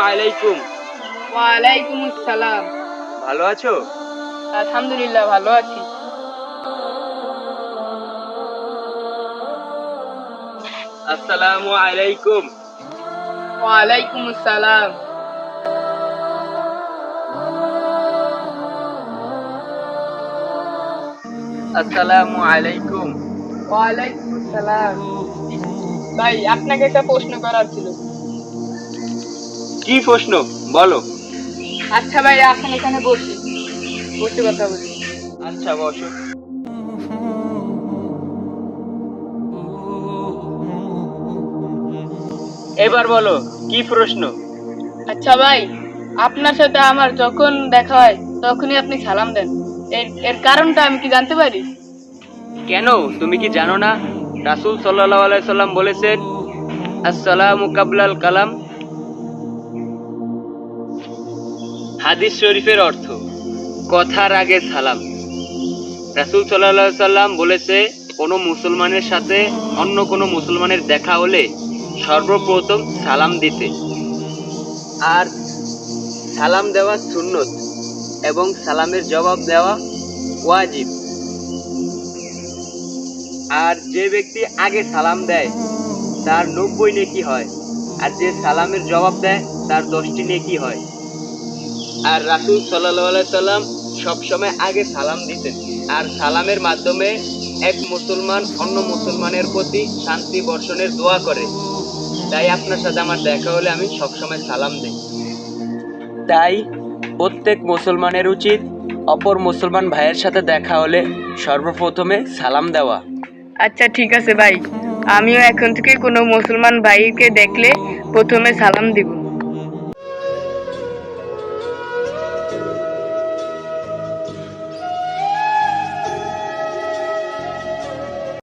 আলাইকুম। ওয়ালাইকুম আসসালাম। ভালো আছো? আলহামদুলিল্লাহ ভালো আছি। আসসালামু আলাইকুম। ওয়ালাইকুম আসসালাম। আসসালামু আলাইকুম। ওয়ালাইকুম আসসালাম। ভাই আপনাকে একটা প্রশ্ন করার ছিল। কি প্রশ্ন বলো? আচ্ছা ভাই আসেন এখানে বসি, বসে কথা বলি। আচ্ছা বসো। এবার বলো কি প্রশ্ন? আচ্ছা ভাই, আপনার সাথে আমার যখন দেখা হয় তখনই আপনি সালাম দেন, এর এর কারণটা আমি কি জানতে পারি? কেন তুমি কি জানো না রাসূল সাল্লাল্লাহু আলাইহি সাল্লাম বলেছেন আসসালামু কাবলাল কালাম। হাদিস শরীফের অর্থ কথার আগে সালাম। রাসূল সাল্লাল্লাহু আলাইহি সাল্লাম বলেছে কোনো মুসলমানের সাথে অন্য কোনো মুসলমানের দেখা হলে সর্বপ্রথম সালাম দিতে। আর সালাম দেওয়া সুন্নত এবং সালামের জবাব দেওয়া ওয়াজিব। আর যে ব্যক্তি আগে সালাম দেয় তার 90 নেকি হয়, আর যে সালামের জবাব দেয় তার 10টি নেকি হয়। আর রাসূল সাল্লাল্লাহু আলাইহি সাল্লাম সবসময় আগে সালাম দিতেন, আর সালামের মাধ্যমে এক মুসলমান অন্য মুসলমানের প্রতি শান্তি বর্ষণের দোয়া করে। তাই আপনার সাথে আমার দেখা হলে আমি সবসময় সালাম দিই। তাই প্রত্যেক মুসলমানের উচিত অপর মুসলমান ভাইয়ের সাথে দেখা হলে সর্বপ্রথমে সালাম দেওয়া। আচ্ছা ঠিক আছে ভাই, আমিও এখন থেকে কোনো মুসলমান ভাইকে দেখলে প্রথমে সালাম দিব।